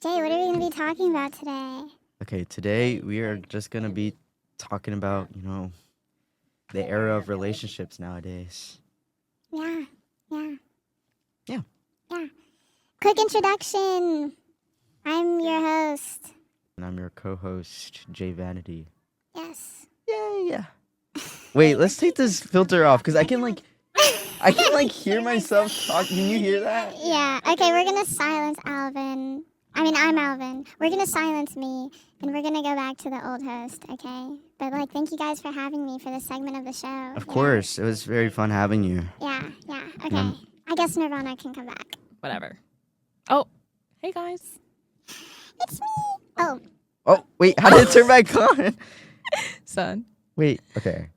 Jay, what are we going to be talking about today? Okay, today we are just gonna be talking about, the era of relationships nowadays. Yeah. Yeah. Quick introduction. I'm your host. And I'm your co-host, Jay Vanity. Yes. Yeah. Wait, let's take this filter off, because I can hear myself talk. Can you hear that? Yeah. Okay, we're going to silence Alvin. I'm Alvin. We're going to silence me, and we're going to go back to the old host, okay? But, thank you guys for having me for this segment of the show. Of course, it was very fun having you. Yeah. Okay. I guess Nirvana can come back. Whatever. Oh, hey guys. It's me. Oh, wait, how did it turn back on? Son. Wait, okay.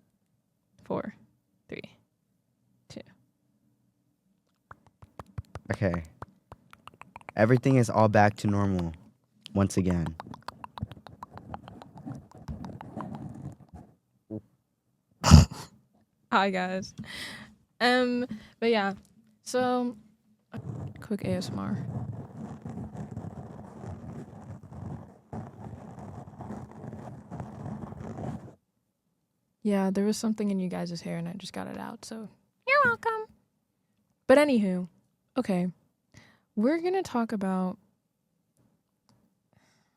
4, 3, 2. Okay. Everything is all back to normal once again. Hi guys. But yeah. So quick ASMR. Yeah, there was something in you guys' hair and I just got it out, so you're welcome. But anywho, okay. We're gonna talk about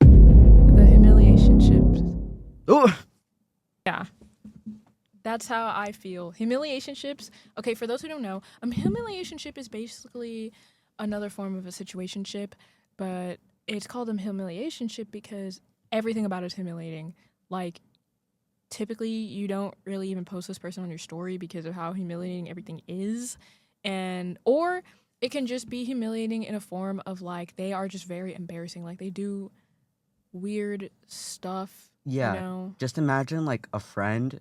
the humiliationships. Oh, Yeah. That's how I feel. Humiliationships. Okay, for those who don't know, a humiliationship is basically another form of a situationship, but it's called a humiliationship because everything about it is humiliating. Like, typically, you don't really even post this person on your story because of how humiliating everything is. Or it can just be humiliating in a form of, like, they are just very embarrassing. Like, they do weird stuff, yeah. you know? Just imagine, like, a friend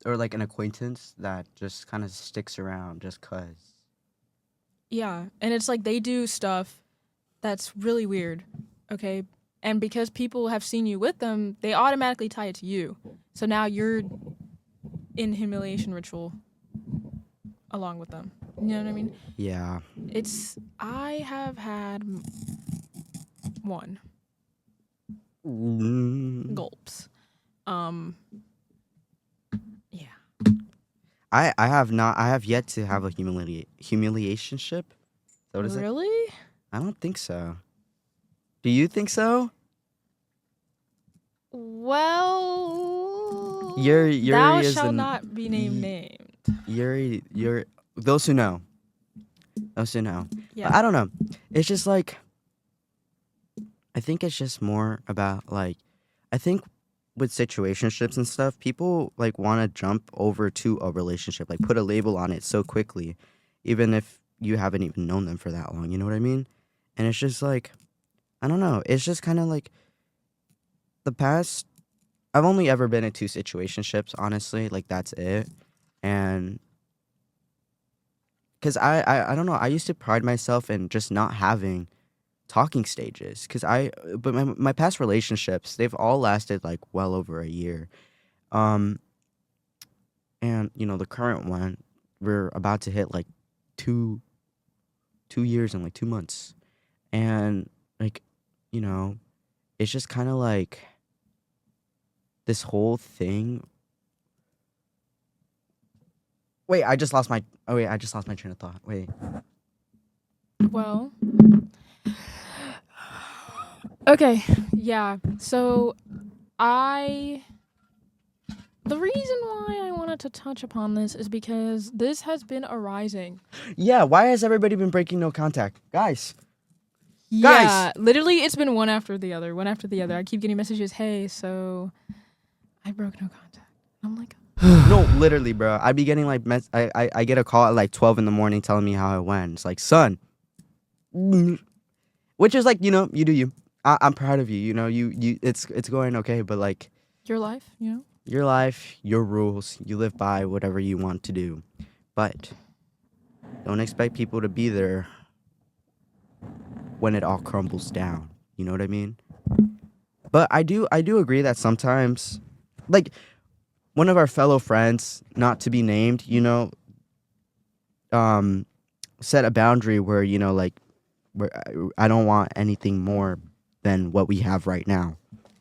or, like, an acquaintance that just kind of sticks around just 'cause. Yeah, and it's like they do stuff that's really weird, okay? And because people have seen you with them, they automatically tie it to you. So now you're in humiliation ritual along with them. You know what I mean? Yeah. I have had one. Gulps. Yeah. I have yet to have a humiliationship. So what is it? Really? I don't think so. Do you think so? Well, Yuri thou is shall the not be named. Yuri. Those who know. Yeah. But I don't know. It's just like, I think it's just more about, like, I think with situationships and stuff, people like want to jump over to a relationship, like put a label on it so quickly, even if you haven't even known them for that long. You know what I mean? And it's just like, I don't know. It's just kind of like the past. I've only ever been in 2 situationships, honestly. Like, that's it. And because I don't know. I used to pride myself in just not having talking stages, but my past relationships, they've all lasted like well over a year. And the current one, we're about to hit like 2 years and like 2 months. And like, it's just kind of like this whole thing. Wait, I just lost my train of thought. Wait. Well, okay, yeah. So the reason why I wanted to touch upon this is because this has been arising. Yeah, why has everybody been breaking no contact? Guys. Yeah, literally it's been one after the other. I keep getting messages, hey, so I broke no contact. I'm like, no, literally, bro. I'd be getting like I get a call at like 12 in the morning telling me how it went. It's like, son, which is like, you do you. I'm proud of you. You it's going okay, but like, your life, your life, your rules, you live by whatever you want to do, but don't expect people to be there when it all crumbles down. You know what I mean? But I do agree that sometimes, like, one of our fellow friends, not to be named, set a boundary where, like, I don't want anything more than what we have right now.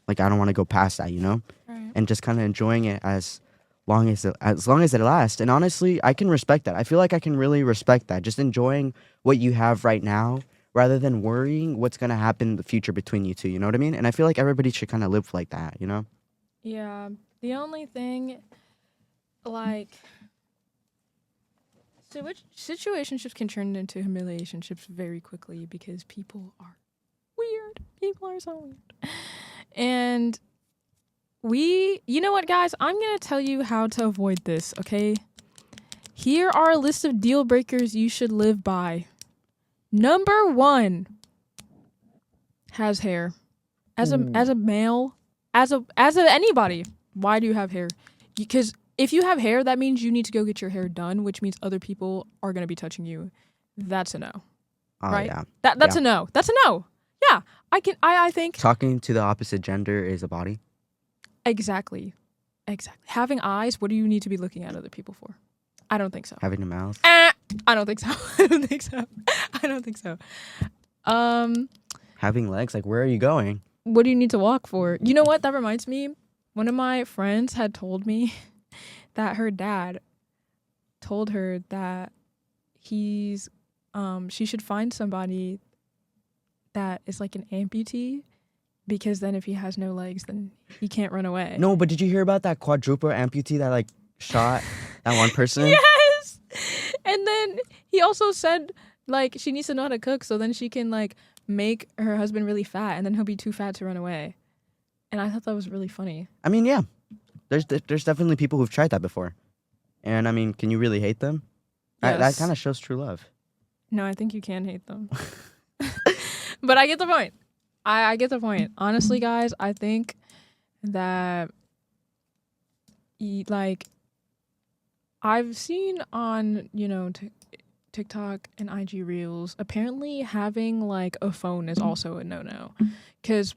Like, I don't want to go past that, you know? Right. And just kind of enjoying it as long as it lasts. And honestly, I can respect that. I feel like I can really respect that. Just enjoying what you have right now rather than worrying what's going to happen in the future between you two, you know what I mean? And I feel like everybody should kind of live like that, you know? Yeah. The only thing, like, so which situationships can turn into humiliationships very quickly because people are weird. People are so weird. And you know what, guys? I'm going to tell you how to avoid this, okay? Here are a list of deal breakers you should live by. Number 1, has hair. As a male, as a anybody, why do you have hair? Because if you have hair, that means you need to go get your hair done, which means other people are going to be touching you. That's a no. Oh, right? yeah. That's Yeah. a no. That's a no. Yeah. I think Talking to the opposite gender is a body. exactly. Having eyes, what do you need to be looking at other people for? I don't think so. Having a mouth. I don't think so. I don't think so. I don't think so. Having legs. Like, where are you going? What do you need to walk for? You know what? That reminds me. One of my friends had told me that her dad told her that she should find somebody that is like an amputee, because then if he has no legs, then he can't run away. No, but did you hear about that quadruple amputee that, like, shot that one person? Yes! And then he also said, like, she needs to know how to cook so then she can, like, make her husband really fat and then he'll be too fat to run away. And I thought that was really funny. I mean, yeah. There's definitely people who've tried that before. And, I mean, can you really hate them? Yes. That kind of shows true love. No, I think you can hate them. But I get the point. I get the point. Honestly, guys, I think that, like, I've seen on, TikTok and IG Reels, apparently having, like, a phone is also a no-no. Because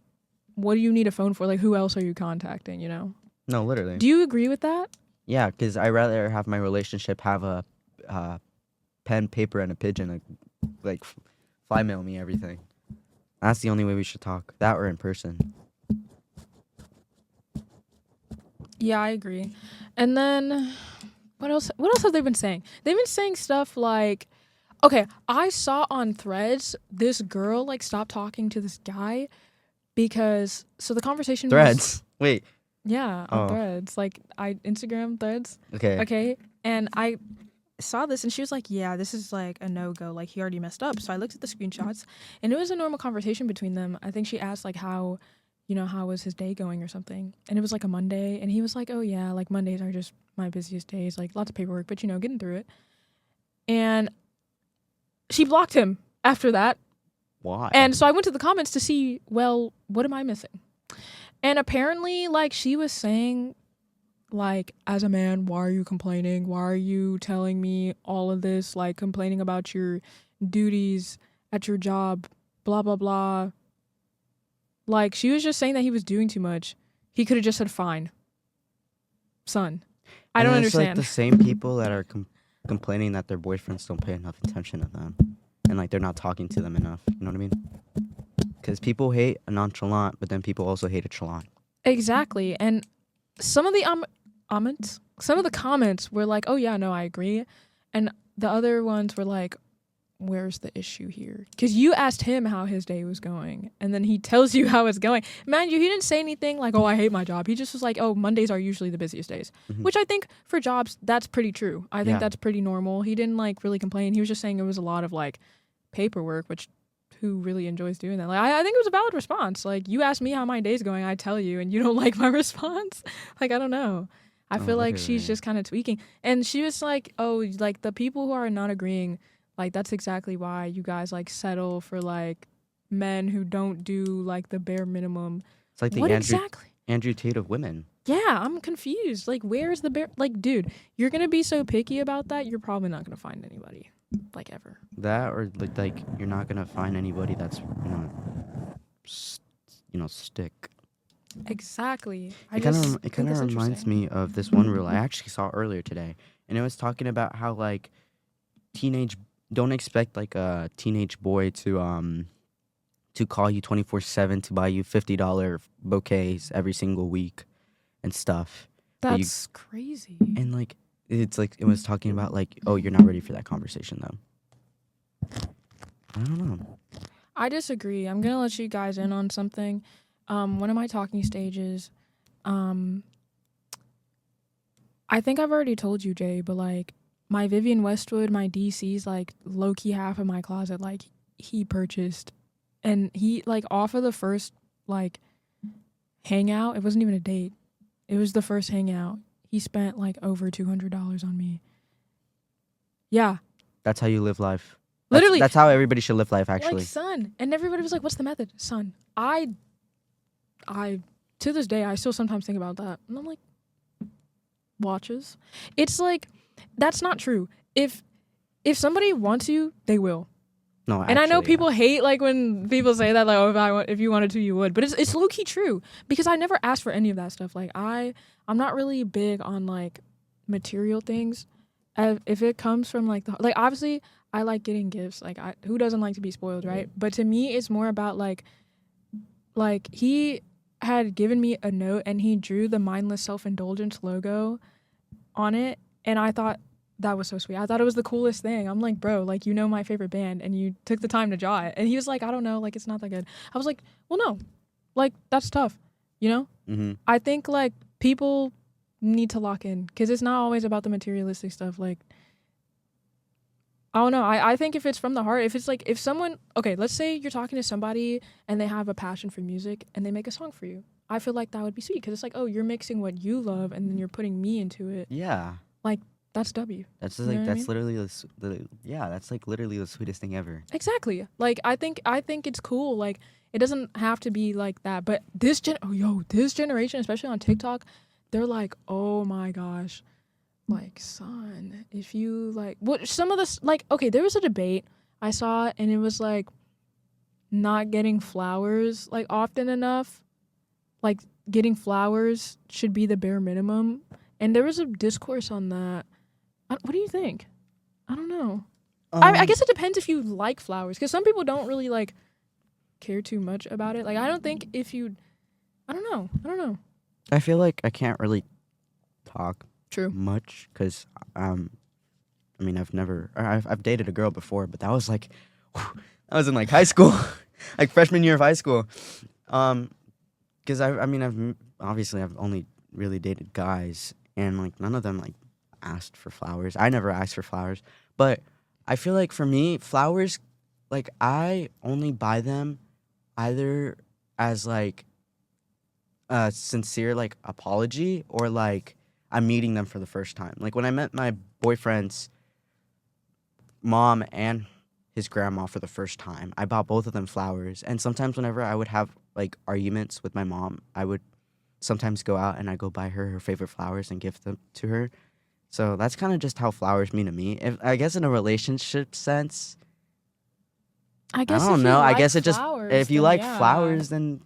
what do you need a phone for? Like, who else are you contacting, you know? No, literally. Do you agree with that? Yeah, because I'd rather have my relationship have a pen, paper, and a pigeon, like fly mail me everything. That's the only way we should talk. That or in person. Yeah, I agree. And then what else have they been saying? They've been saying stuff like, okay, I saw on Threads this girl, like, stop talking to this guy because the conversation Threads. Wait. Yeah, on Oh. Threads. Like, Instagram Threads. Okay. Okay. And I saw this and she was like, yeah, this is like a no-go. Like, he already messed up. So I looked at the screenshots and it was a normal conversation between them. I think she asked, like, how was his day going or something. And it was like a Monday. And he was like, oh yeah, like, Mondays are just my busiest days. Like, lots of paperwork, but, getting through it. And she blocked him after that. Why? And so I went to the comments to see, well, what am I missing? And apparently, like, she was saying, like, as a man, why are you complaining? Why are you telling me all of this? Like, complaining about your duties at your job, blah, blah, blah. Like, she was just saying that he was doing too much. He could have just said, fine. Son, I don't it's understand. like the same people that are complaining that their boyfriends don't pay enough attention to them. And, like, they're not talking to them enough. You know what I mean? Because people hate a nonchalant, but then people also hate a chalant. Exactly. And some of the comments were like, oh yeah, no, I agree. And the other ones were like, where's the issue here? Because you asked him how his day was going, and then he tells you how it's going. Mind you, he didn't say anything like, oh, I hate my job. He just was like, oh, Mondays are usually the busiest days. Mhm. Which I think for jobs, that's pretty true. I think Yeah. that's pretty normal. He didn't, like, really complain. He was just saying it was a lot of, like, paperwork, which who really enjoys doing that? Like, I think it was a valid response. Like, you ask me how my day's going, I tell you, and you don't like my response. Like, I don't know. I feel like she's literally. just kind of tweaking. And she was like, oh, like, the people who are not agreeing, like, that's exactly why you guys, like, settle for, like, men who don't do, like, the bare minimum. It's like the What exactly? Andrew Tate of women. Yeah, I'm confused. Like, where's the bare... Like, dude, you're going to be so picky about that, you're probably not going to find anybody. Like, ever. That or, like you're not going to find anybody that's, stick. Exactly. It kind of reminds me of this one reel I actually saw earlier today. And it was talking about how, like, teenage don't expect like a teenage boy to call you 24/7 to buy you $50 bouquets every single week and stuff. But you That's crazy. and like it's like it was talking about like, oh, you're not ready for that conversation though. I don't know. I disagree. I'm gonna let you guys in on something. One of my talking stages, I think I've already told you, Jay, but like my Vivian Westwood, my DC's like low key half of my closet, like he purchased, and he like off of the first like hangout. It wasn't even a date. It was the first hangout. He spent like over $200 on me. Yeah, That's how you live life. That's, literally. that's how everybody should live life, actually. Like, son. And everybody was like, what's the method? Son. I to this day, I still sometimes think about that. And I'm like, watches. It's like, that's not true. If somebody wants you, they will. No, And I know actually, people hate like when people say that, like, oh, if you wanted to, you would. But it's low key true because I never asked for any of that stuff. Like I'm not really big on like material things. If it comes from like like obviously I like getting gifts. Like who doesn't like to be spoiled, right? But to me, it's more about like he had given me a note and he drew the mindless self-indulgence logo on it, and I thought that was so sweet. I thought it was the coolest thing. I'm like, bro, like, you know my favorite band and you took the time to draw it. And he was like, I don't know, like, it's not that good. I was like, well, no, like, that's tough, you know? Mm-hmm. I think, like, people need to lock in because it's not always about the materialistic stuff. Like, I don't know. I think if it's from the heart, if it's like, if someone, okay, let's say you're talking to somebody and they have a passion for music and they make a song for you. I feel like that would be sweet because it's like, oh, you're mixing what you love and then you're putting me into it. Yeah. Like, that's W. That's You know like what I that's mean? literally that's like literally the sweetest thing ever. Exactly. Like I think it's cool. Like it doesn't have to be like that. But this generation, especially on TikTok, they're like, oh my gosh, like son, if you like what some of this like okay, there was a debate I saw and it was like not getting flowers like often enough. Like getting flowers should be the bare minimum. And there was a discourse on that. What do you think? I don't know. I guess it depends if you like flowers, because some people don't really like care too much about it. Like I don't think if you, I don't know. I feel like I can't really talk True. much because I mean I've dated a girl before, but that was like that was in like high school, like freshman year of high school. Because I've only really dated guys, and like none of them like asked for flowers. I never asked for flowers, but I feel like for me, flowers, like I only buy them either as like a sincere like apology or like I'm meeting them for the first time. Like when I met my boyfriend's mom and his grandma for the first time, I bought both of them flowers. And sometimes whenever I would have like arguments with my mom, I would sometimes go out and I go buy her favorite flowers and give them to her. So that's kind of just how flowers mean to me. I guess in a relationship sense, I I guess don't if know. You I like guess it just flowers, if you then like yeah. flowers, then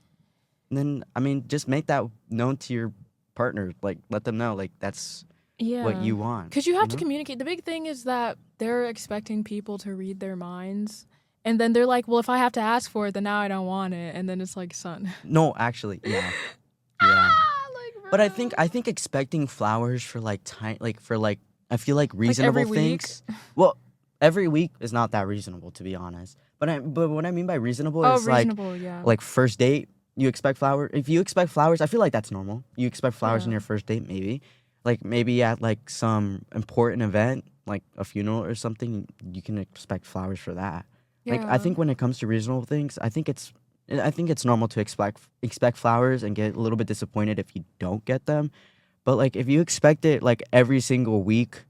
I mean, just make that known to your partner. Like let them know like that's Yeah. what you want. Because you have to know? communicate. The big thing is that they're expecting people to read their minds. And then they're like, well, if I have to ask for it, then now I don't want it. And then it's like, son. No, actually, yeah, yeah. But I think expecting flowers for like I feel like reasonable every week? things. Well, every week is not that reasonable to be honest. But what I mean by reasonable Oh, is reasonable, yeah. like first date. You expect flowers. If you expect flowers, I feel like that's normal. You expect flowers on Yeah. your first date, maybe. Like maybe at like some important event, like a funeral or something, you can expect flowers for that. Like I Yeah. think when it comes to reasonable things, I think it's normal to expect flowers and get a little bit disappointed if you don't get them. But like if you expect it like every single week,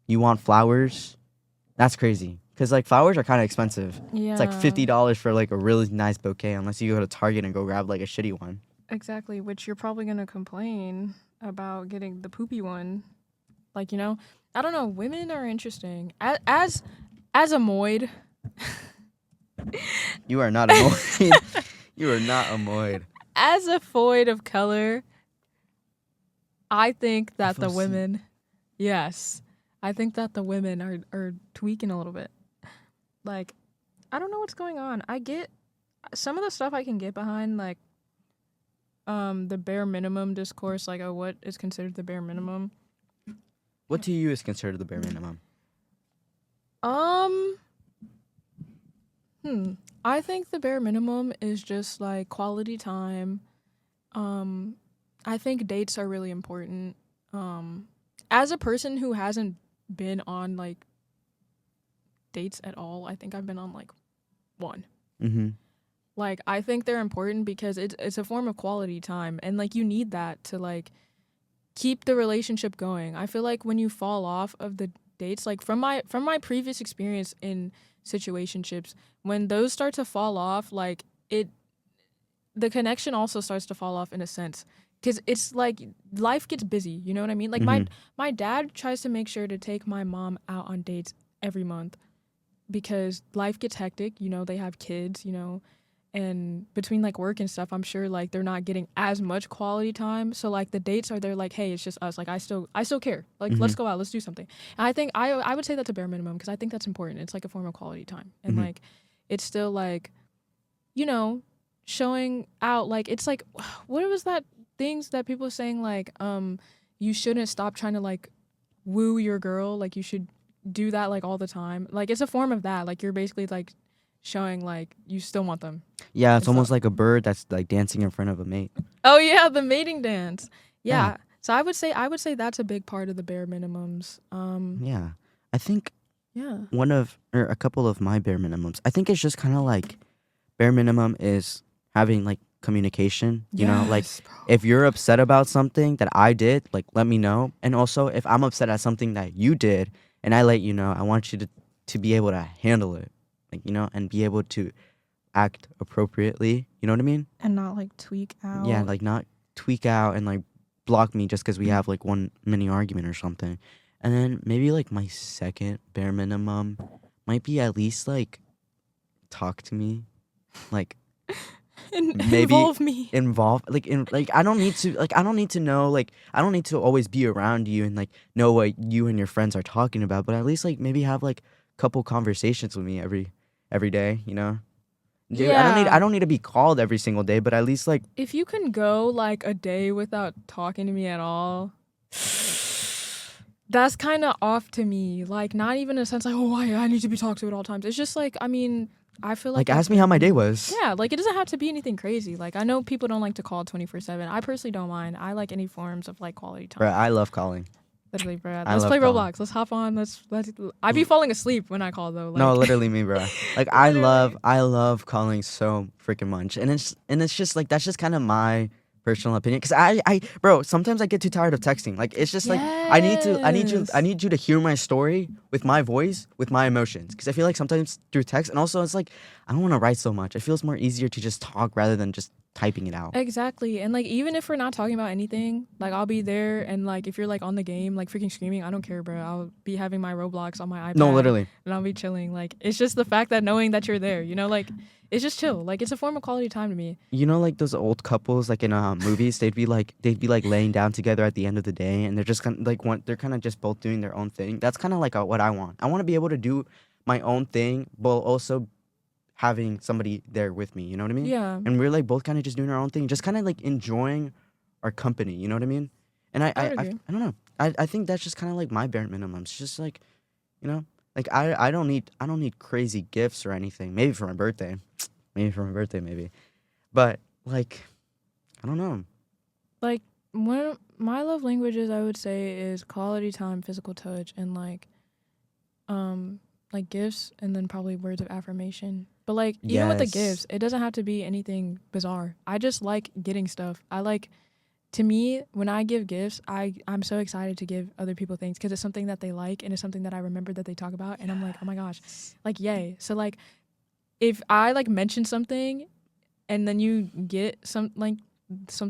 you want flowers, that's crazy. Cause like flowers are kind of expensive. Yeah. It's like $50 for like a really nice bouquet, unless you go to Target and go grab like a shitty one. Exactly, which you're probably going to complain about getting the poopy one. Like, you know, I don't know. Women are interesting. As a moid. You are not a moid. You are not a moid. As a void of color, I think that the FOC. women, yes, I think that the women are tweaking a little bit. like, I don't know what's going on. I get some of the stuff I can get behind, like, the bare minimum discourse, like, what is considered the bare minimum. What to you is considered the bare minimum? I think the bare minimum is just like quality time. I think dates are really important. As a person who hasn't been on like dates at all, I think I've been on like one. Mm-hmm. Like, I think they're important because it's a form of quality time, and like you need that to like keep the relationship going. I feel like when you fall off of the dates, like from my previous experience in situationships, when those start to fall off, like the connection also starts to fall off in a sense, because it's like life gets busy, you know what I mean? Like my dad tries to make sure to take my mom out on dates every month because life gets hectic, you know, they have kids, you know, and between like work and stuff, I'm sure like they're not getting as much quality time. So like the dates are there, like, hey, it's just us. Like I still care. Like let's go out, let's do something. And I think I would say that's a bare minimum because I think that's important. It's like a form of quality time, and like it's still like, you know, showing out. Like it's like, what was that things that people were saying like you shouldn't stop trying to like woo your girl. Like you should do that like all the time. Like it's a form of that. Like you're basically like showing like you still want them. Yeah, it's almost like a bird that's like dancing in front of a mate. Oh yeah, the mating dance. Yeah. So I would say that's a big part of the bare minimums. Yeah. I think Yeah. a couple of my bare minimums. I think it's just kind of like bare minimum is having like communication, you know, like if you're upset about something that I did, like let me know. And also if I'm upset at something that you did and I let you know, I want you to be able to handle it. Like, you know, and be able to act appropriately, you know what I mean? And not like tweak out. Yeah, like not tweak out and like block me just because we have like one mini argument or something. And then maybe like my second bare minimum might be at least like talk to me, like maybe involve like in like I don't need to know, like I don't need to always be around you and like know what you and your friends are talking about, but at least like maybe have like a couple conversations with me every day, you know? Dude, Yeah. I don't need to be called every single day, but at least like If you can go like a day without talking to me at all, that's kind of off to me. Like not even in a sense like, oh, I need to be talked to at all times. It's just like, I mean, I feel like ask me how my day was. Yeah, like it doesn't have to be anything crazy. Like I know people don't like to call 24/7. I personally don't mind. I like any forms of like quality time. Bro, I love calling. Literally, bro. Let's play Roblox. Let's hop on. Let's. I'd be falling asleep when I call though. Like, no, literally me, bro. Like I love calling so freaking much, and it's just like that's just kind of my personal opinion. Cause bro, sometimes I get too tired of texting. Like it's just like I need you to hear my story with my voice, with my emotions. Cause I feel like sometimes through text, and also it's like I don't want to write so much. It feels more easier to just talk rather than just typing it out. Exactly. And like even if we're not talking about anything, like I'll be there, and like if you're like on the game like freaking screaming, I don't care, bro. I'll be having my Roblox on my iPad. No, literally. And I'll be chilling. Like it's just the fact that knowing that you're there, you know, like it's just chill. Like it's a form of quality time to me. You know, like those old couples like in movies, they'd be like laying down together at the end of the day, and they're just kind of like they're kind of just both doing their own thing. That's kind of like what I want. I want to be able to do my own thing, but also having somebody there with me, you know what I mean? Yeah. And we're like both kind of just doing our own thing, just kind of like enjoying our company, you know what I mean? And I don't know. I think that's just kind of like my bare minimum. It's just like, you know, like I don't need crazy gifts or anything. Maybe for my birthday. Maybe. But like I don't know. Like one of my love languages I would say is quality time, physical touch, and like gifts, and then probably words of affirmation. But like even with the gifts, it doesn't have to be anything bizarre. I just like getting stuff. To me, when I give gifts, I'm so excited to give other people things because it's something that they like and it's something that I remember that they talk about, and I'm like, oh my gosh, like yay. So like if I like mention something and then you get something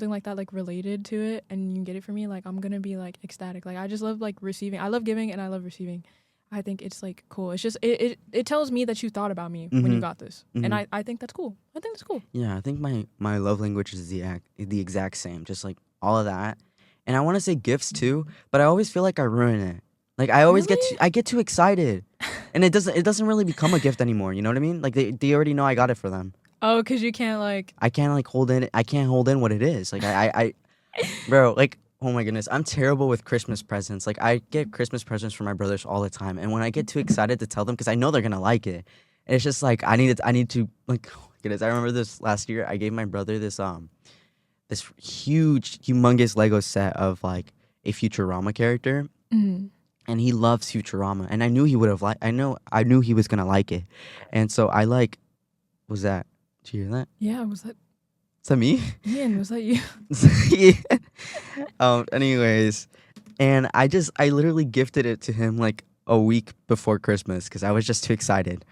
like that like related to it and you get it for me, like I'm gonna be like ecstatic. Like I just love like receiving. I love giving and I love receiving. I think it's like cool. It's just it tells me that you thought about me when you got this, and I think that's cool. I think that's cool. Yeah, I think my love language is the exact same, just like all of that. And I want to say gifts too, but I always feel like I ruin it. Like I always get too excited. And it doesn't really become a gift anymore. You know what I mean? Like they already know I got it for them. Oh, because you can't like. I can't like hold in. I can't hold in what it is. Like I bro. Like oh my goodness, I'm terrible with Christmas presents. Like I get Christmas presents for my brothers all the time, and when I get too excited to tell them, because I know they're gonna like it, and it's just like I need to like. Oh my goodness, I remember this last year. I gave my brother this this huge, humongous Lego set of like a Futurama character. Mm. And he loves Futurama, and I knew he would have liked. I knew he was gonna like it, and so I like. Was that? Did you hear that? Yeah, was that Is that me? Ian? Was that you? yeah. Anyways, and I literally gifted it to him like a week before Christmas because I was just too excited.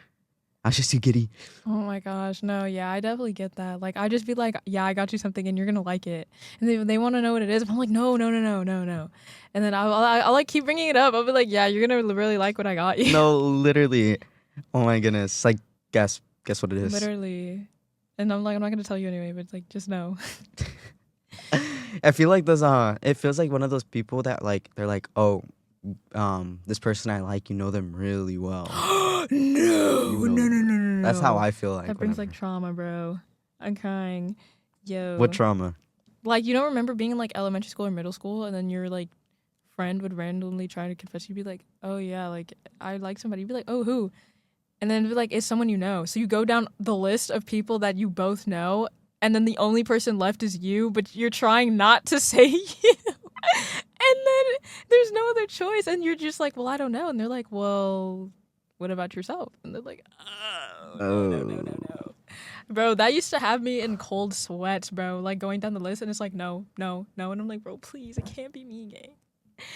I was just too giddy. Oh my gosh, no, yeah, I definitely get that. Like, I just be like, yeah, I got you something and you're gonna like it, and they want to know what it is. But I'm like, no, and then I'll like keep bringing it up. I'll be like, yeah, you're gonna really like what I got you. No, literally. Oh my goodness. Like, guess what it is. Literally, and I'm like, I'm not gonna tell you anyway, but like, just know. I feel like those. It feels like one of those people that like they're like, oh, this person I like, you know them really well. No. That's how I feel like. That brings whenever. like trauma, bro. I'm crying. Yo. What trauma? Like, you don't remember being in like elementary school or middle school, and then your like friend would randomly try to confess. You'd be like, oh yeah, like I like somebody. You'd be like, oh who? And then it'd be like, it's someone you know. So you go down the list of people that you both know, and then the only person left is you, but you're trying not to say you. And then there's no other choice, and you're just like, well, I don't know. And they're like, well, what about yourself? And they're like, oh, no. Bro, that used to have me in cold sweats, bro. Like going down the list, and it's like, no. And I'm like, bro, please, it can't be me, gang.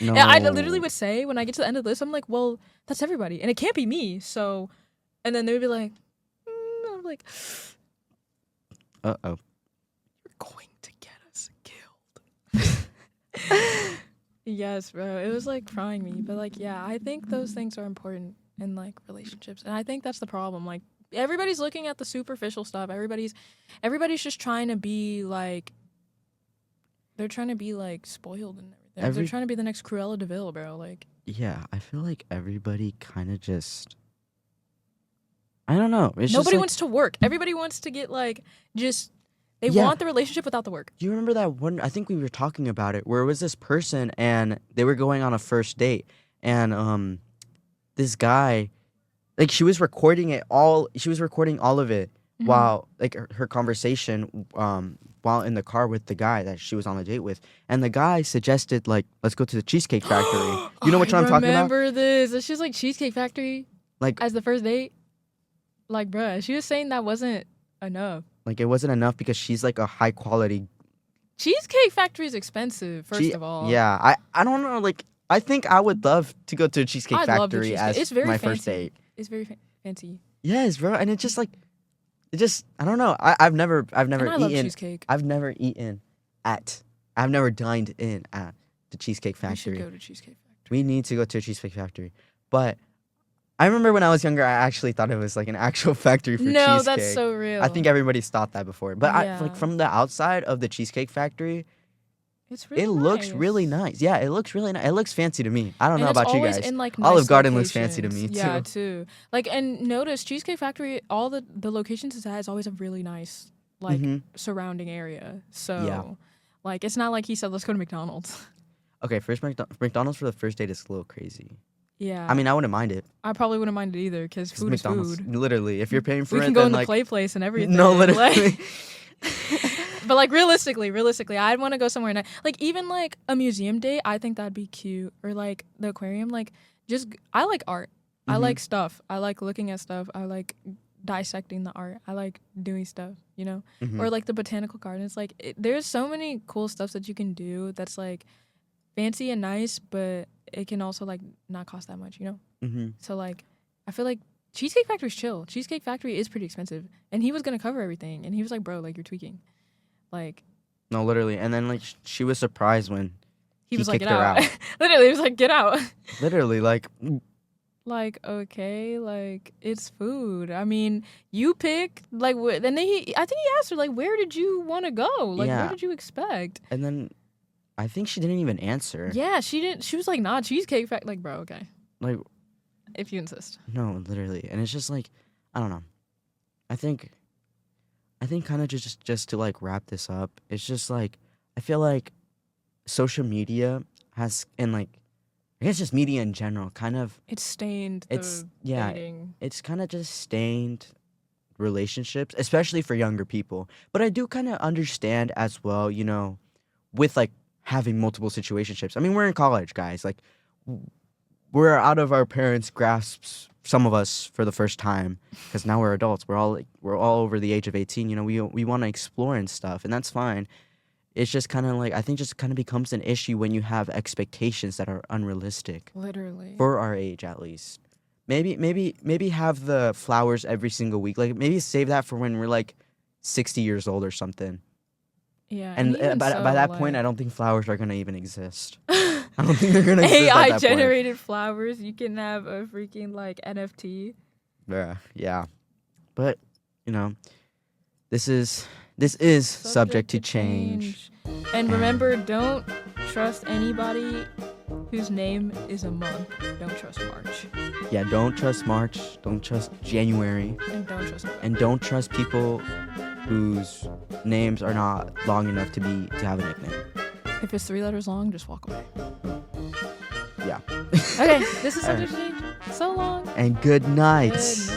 No. And I literally would say, when I get to the end of the list, I'm like, well, that's everybody. And it can't be me. So, and then they would be like, I'm like, Uh-oh. you're going to get us killed. Yes, bro. It was like crying me. But like, yeah, I think those things are important in like relationships. And I think that's the problem. Like, everybody's looking at the superficial stuff. Everybody's just trying to be like, they're trying to be like spoiled and everything. They're trying to be the next Cruella de Vil, bro. Like, yeah, I feel like everybody kind of just. I don't know. It's nobody just like, wants to work. Everybody wants to get like just. They Yeah. want the relationship without the work. Do you remember that one? I think we were talking about it, where it was this person and they were going on a first date, and this guy, like she was recording all of it Mhm. while like her conversation while in the car with the guy that she was on a date with, and the guy suggested like, let's go to the Cheesecake Factory. You know what I'm talking about? Remember this? It's just like Cheesecake Factory Like as the first date. Like, bruh, she was saying that wasn't enough. like it wasn't enough because she's like a high quality. Cheesecake Factory is expensive, first of all. Yeah, I don't know. Like I think I would love to go to a Cheesecake I love the Factory cheesecake. as It's very my fancy. first date. It's very fancy. Yes, bro, and it's just like, I don't know. I've never And I love eaten. cheesecake. I've never dined in at the Cheesecake We should Factory. go to Cheesecake Factory. We need to go to a Cheesecake Factory. But I remember when I was younger, I actually thought it was like an actual factory for No, cheesecake. that's so real. I think everybody's thought that before. But Yeah. like from the outside of the Cheesecake Factory, it's really it looks really nice. Yeah, it looks really nice. It looks fancy to me. I don't know And it's about you always guys. in, like, Olive nice Garden looks fancy to me locations. too. Yeah, too. Like, and notice Cheesecake Factory, all the locations it's at is always a really nice, like, Mhm. surrounding area. So, Yeah. like, it's not like he said, let's go to McDonald's. Okay, first McDonald's for the first date is a little crazy. Yeah. I mean, I wouldn't mind it. I probably wouldn't mind it either because 'Cause food is McDonald's, food. literally, if you're paying for We it, can go then in the like play place and everything. no, Like- literally. but like realistically, I'd want to go somewhere nice. Like even like a museum day, I think that'd be cute. Or like the aquarium, like I like art. I Mhm. like stuff. I like looking at stuff. I like dissecting the art. I like doing stuff, you know? Mhm. Or like the botanical gardens. Like there's so many cool stuff that you can do that's like fancy and nice, but it can also like not cost that much, you know? Mhm. So like I feel like Cheesecake Factory's chill. Cheesecake Factory is pretty expensive. And he was gonna cover everything. And he was like, bro, like you're tweaking. Like No, literally, and then like she was surprised when he He was like, kicked get her out. out. Literally, he was like, get out. literally like Like, okay, like it's food. I mean, you pick like and then I think he asked her like, where did you want to go? Like, Yeah. what did you expect? and then I think she didn't even answer. Yeah, she didn't. She was like, nah, Cheesecake Factory. Like, bro, okay. Like If you insist. No, literally. And it's just like, I don't know. I think kind of just to like wrap this up, it's just like I feel like social media has, and like I guess just media in general, kind of It's stained it's the yeah, dating. it's kind of just stained relationships, especially for younger people. But I do kind of understand as well, you know, with like having multiple situationships. I mean, we're in college, guys. Like we're out of our parents' grasps, some of us, for the first time, because now we're adults. We're all over the age of 18. You know, we want to explore and stuff, and that's fine. It's just kind of like, I think just kind of becomes an issue when you have expectations that are unrealistic Literally. for our age, at least. Maybe have the flowers every single week. Like maybe save that for when we're like 60 years old or something. Yeah. And even by so, that point, like, I don't think flowers are gonna even exist. I don't think they're gonna exist at AI that point. generated flowers. You can have a freaking like NFT. Yeah. But, you know, this is subject to change. And remember, don't trust anybody whose name is a month. Don't trust March. Yeah, don't trust March, don't trust January, And don't trust November. and don't trust people whose names are not long enough to have a nickname. If it's 3 letters long, just walk away. Yeah. Okay, this is subject to change. So long. And good night. Good night.